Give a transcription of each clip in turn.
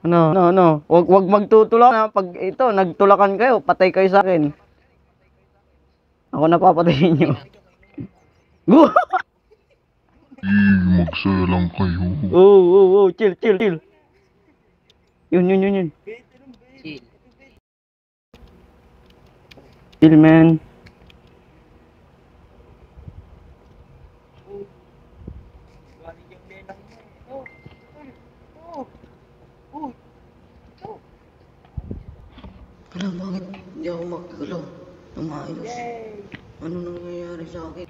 Ano. Wag magtutulak na pag ito, nagtulakan kayo, patay kayo sa akin. Ako na papatayin nyo. Magsaya lang kayo. Oh, chill. Yun. Chill, man. Wala, bakit hindi ako magagalaw na maayos? Ano nangyayari sa akin?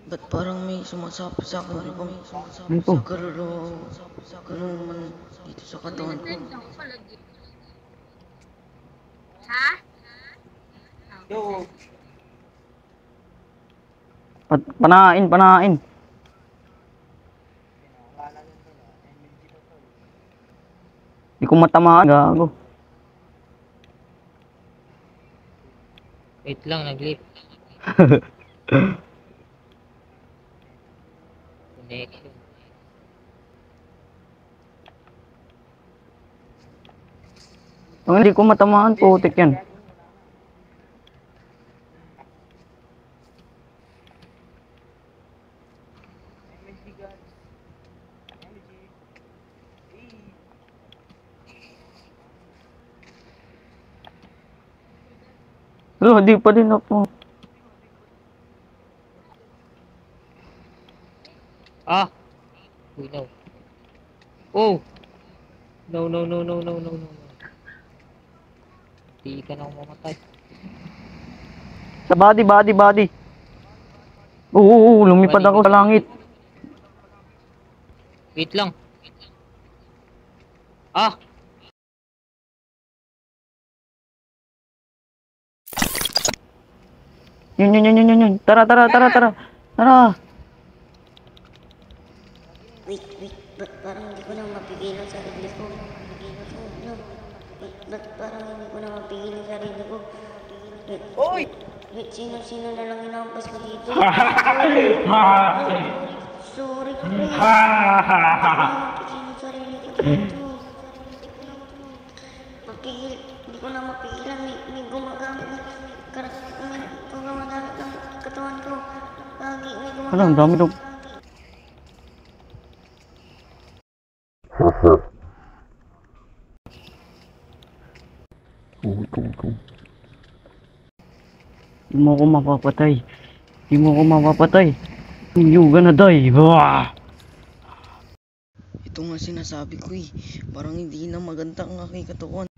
Ba't parang may sumasapi sa akin? Ano bang sumasapi sa kaluluwa ko? Ganun naman dito sa katawan ko. Ha? Panain. Hindi ko matamaan, gago. Wait lang, nag-leap. Connection. Hindi ko matamaan, putik yan. Di pa din ako. Ah! Uy, no. Oh! No. Di ka na mamatay. Sa body. Oo, lumipad ako sa langit. Wait lang. Ah! Yun. Tara. Wait, ba't parang hindi ko na mapigilan sa sarili ko? Ba't parang hindi ko na mapigilan sa sarili ko? Wait, sino na lang inampas ko dito? Sorry, pre. Mapigilan sa sarili ko dito. Hindi ko na mapigilan. May gumagamit ng gumagamit ng katawan ko. Lagi may gumagamit. Ang dami daw. Hindi mo ako mapapatay. You're gonna die. Ito nga sinasabi ko eh. Parang hindi na maganda ang aking katawan.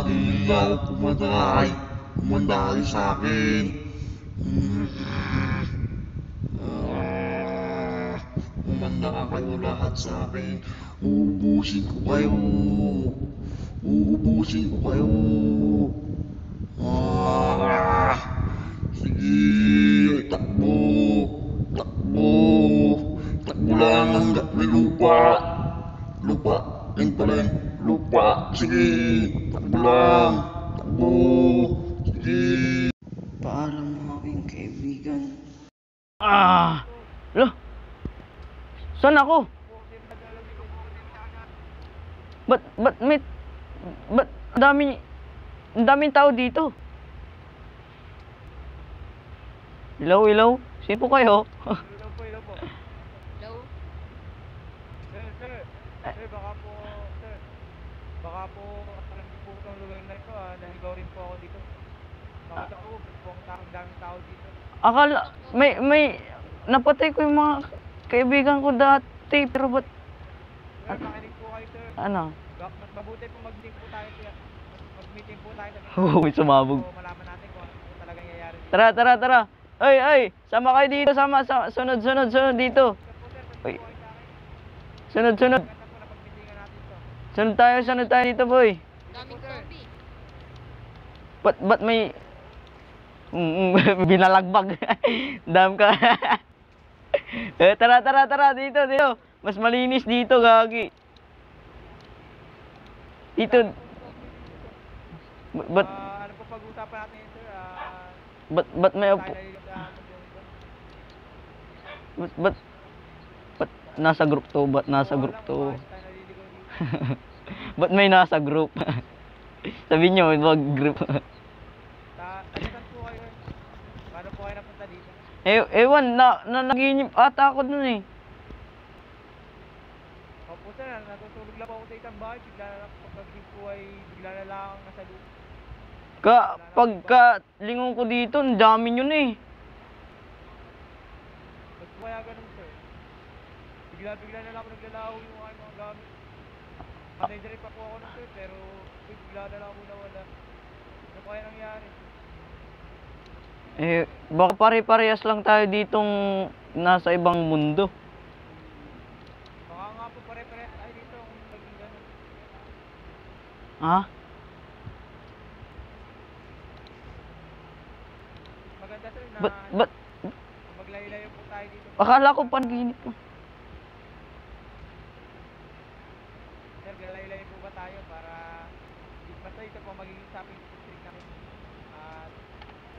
Hindi na ako pumatay. Pumatay sa akin. Kumanda kayo lahat sa akin. Uubusin ko kayo. Sige, takbo lang hanggat may lupa. Sige, takbo lang. Sige. Paalam mga aking kaibigan. Lo. Saan ako? Ba't ang daming tao dito? Hello? Sino po kayo? Hello po. Sir, baka po alam po itong lugar na ito, naligaw rin po ako dito. Bakit ako, ang daming tao dito. Akala, may napatay ko yung mga kaibigan ko dati, pero ba't... Sir, makinig po kayo, sir. Ano? Mas mabuti po mag-meeting po tayo, sir. Mag-meeting po tayo. Oo, may sumabog. So, malaman natin kung ano talagang nangyayari. Tara. Ay, sama kayo dito, sunod dito. Uy. Sunod. Sunod tayo dito, boy. Daming zombie. Ba't may... binalagbag. Dam ka. Tara, dito. Mas malinis dito, gagi. Dito. Ba't Ano po pag-usapan natin, sir? may upo? Ba't nasa group to? Ba't nasa group to? Tayo naliligaw dito. Ba't may nasa group? Sabi nyo, wag group. Alisan po kayo. Paano po kayo napunta dito? Ewan, naginip ata ako dun eh. Opo sir, natutulog lang po ako sa isang bahay. Bigla na lang pagkagising po ay bigla na lang akong nasa loob. Pagka lingon ko dito, ang dami nyo na eh. Ba't po kaya ganun sir? Bigla na lang ako naglalaho yung aking mga gamit. Manager pa po ako nun sir, pero bigla na lang ako nawala. Ano po kaya nangyari? Baka pare-parehas lang tayo ditong nasa ibang mundo. Baka nga po pare-pares tayo dito kung naging ganun. Ha? Maganda sir na Ba't, maglayo-layo po tayo dito. akala ko panaginip ko. Sir, galayo-layo po ba tayo para basta ito po magiging shopping district namin. At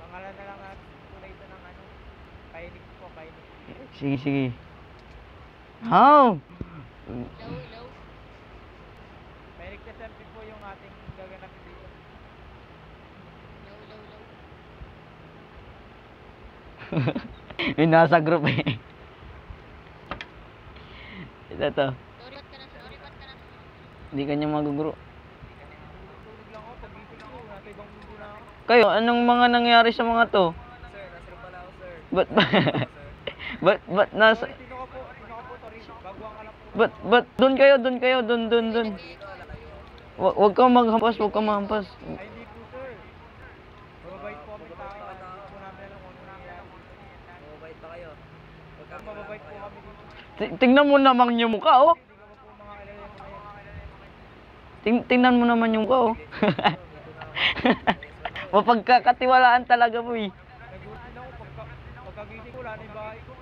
pangalan na lang natin po na ito ng ano, Phoenix po, Phoenix. Sige. How? Phoenix SMP po yung ating gaganapin dito. May nasa group eh. Ito to. Hindi kanya maguguro. Tulog lang ako, pag-isip ko, nasa ibang mundo na ako. Kayo, anong mga nangyari sa mga to? Sir, nasa pala ako sir. Ba't nasa... Sino ka po, sorry, baguhan ka lang po. Ba't doon kayo, doon. Wag kang maghampas, wag kang mahampas. Ay, hindi po sir. Mababait po kami tao. Hindi po namin alam kung ano nangyari. Mababait pa kayo? Mababait po kami dito. Tingnan mo naman yung mukha, oh. Hindi ka po mga alala mo ngayon. Tingnan mo naman yung mukha, oh. Mapagkakatiwalaan talaga mo, eh. Nagulat din ako pagkagising ko, wala na yung bahay ko.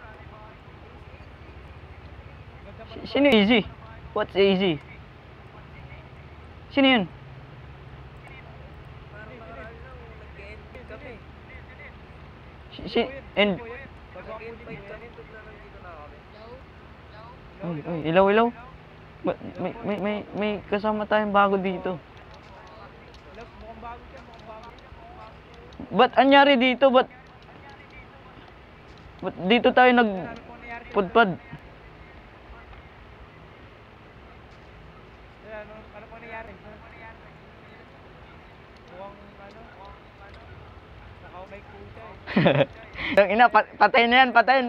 Ganda pa ng Sino easy? What's easy? Sino yun? kami. And... Baguhan po din po yan. Ay, ilaw. May kasama tayong bago dito. Mukhang bago siya, mukhang bago. Ba't anyari dito? Ba't dito tayo Ano po nangyari? nagpudpad? Ano po nangyari? Mukhang nakaumay po siya eh. Ang ina, patayin na yan, patayin.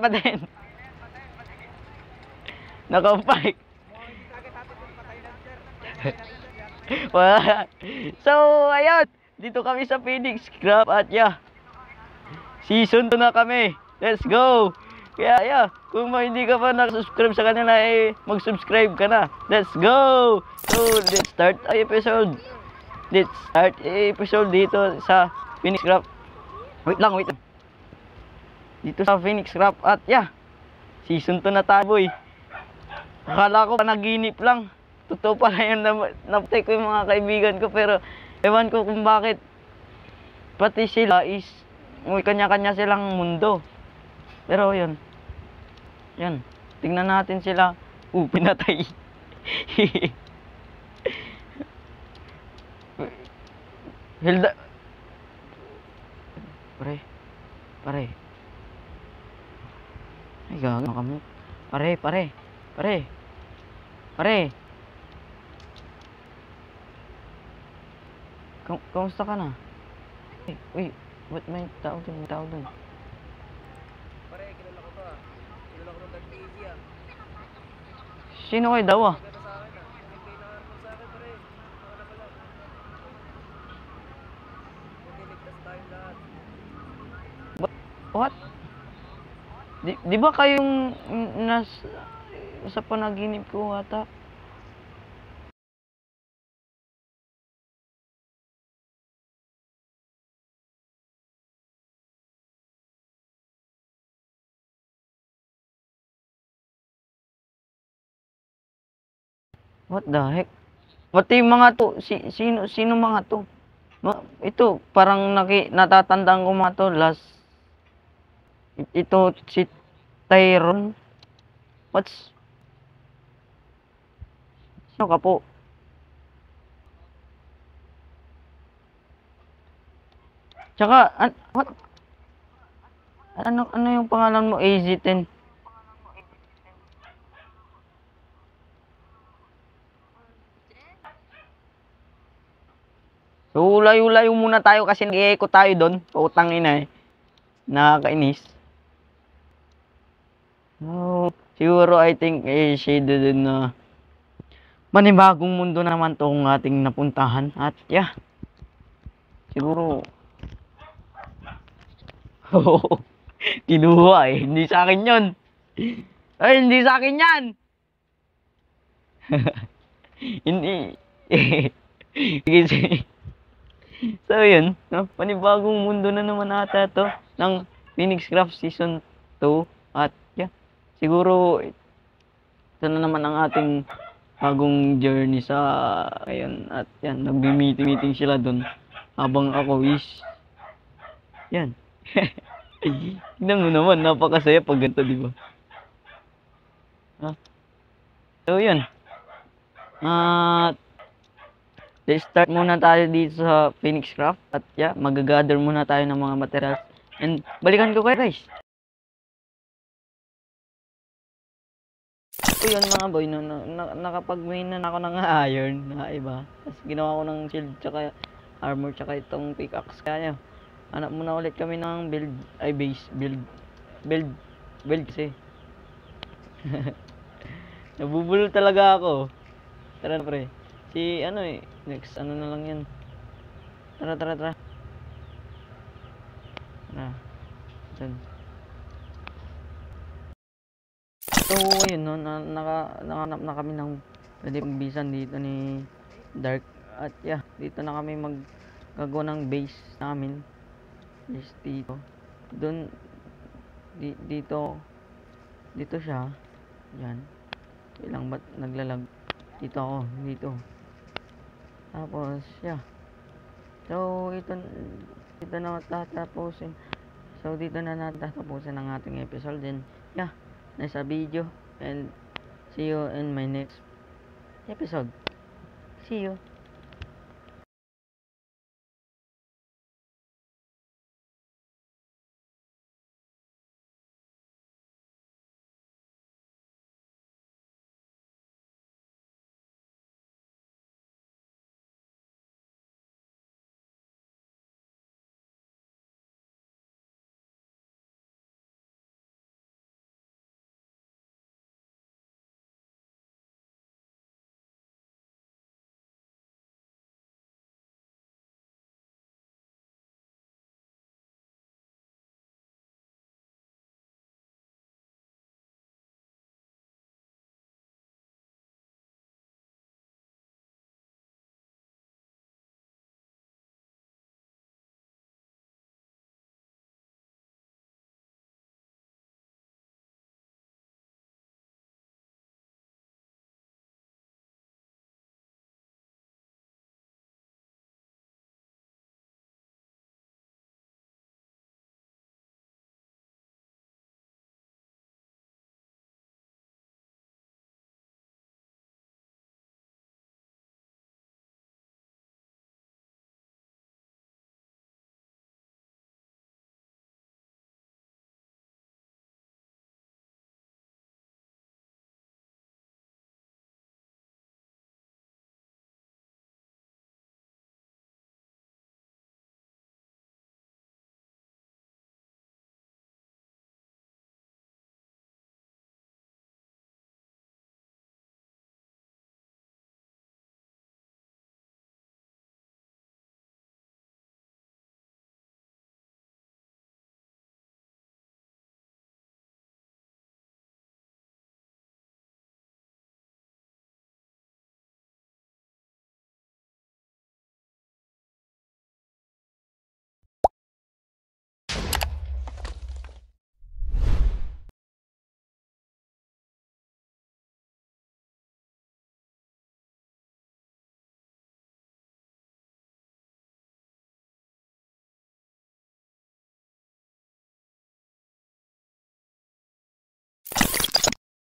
Nakaupay. Mukhang hindi agad natin kung patay na sir. So, ayun. Dito kami sa Phoenix Crab at season 2 na kami. Let's go! Kaya, kung hindi ka pa nakasubscribe sa kanila, mag-subscribe ka na. Let's go! So, let's start ang episode. Dito sa Phoenix Crab. Wait lang. Dito sa Phoenix Crab at season 2 na tayo, boy. Akala ko panaginip lang. Totoo pala yun, napatay ko yung mga kaibigan ko, pero ewan ko kung bakit. Pati sila may kanya-kanya silang mundo. Pero yun. Tingnan natin sila. Pinatay. Hilda. Pare. Ay, gago kami. Pare. Kamusta ka na? Uy, ba't may tao dun? Pare, kilala ko to ah. Kilala ko ng tag-easy ah. Sino kayo daw, ah? Ganda sa akin ah. May kailangan mo sa akin pare. Baka na pala. Hindi ligtas tayong lahat. What? Di ba kayong sa panaginip ko ata? What the heck? Pati yung mga to, sino mga to? Ito, parang natatandaan ko mga to, ito, Tyron? What's... Sino ka po? Tsaka, what? Ano yung pangalan mo, AZ10? So, layo-layo muna tayo kasi nag-i-echo tayo doon. Pautang ina eh. Nakakainis. Oh, siguro I think shade din na manibagong mundo na naman tong ating napuntahan. At yeah, siguro kinuha eh. Hindi sa akin yun. Ay, hindi sa akin yan. Hindi. Sige. So yun, no? Panibagong mundo na naman ata to ng Phoenix Craft Season 2. At yeah, siguro ito na naman ang ating bagong journey sa ngayon. At yan, nagbi-meeting sila doon habang ako is yan. Tignan mo naman, napakasaya pag ganito, di ba? So yun. At start muna tayo dito sa Phoenix Craft. At yeah, mag-gather muna tayo ng mga materials. And balikan ko kayo guys. So yun mga boy, no, nakapag-main na ako ng iron na iba. Tapos ginawa ko ng shield tsaka armor tsaka itong pickaxe. Kaya hanap muna ulit kami ng build kasi. Nabubulol talaga ako. Tara pre. Si ano eh, next ano na lang yan. Tara. Dyan. So ayun no, nakahanap na kami ng pwede pagbisan dito ni Dark. At yeah, dito na kami maggagawa ng base namin. Base dito. Doon dito siya. Yan. Ilang ba't naglalag? Dito ako, dito. Tapos, yeah. So, dito na tatapusin. So, dito na natin tatapusin ang ating episode. And, yeah, nasa video. And, see you in my next episode. See you.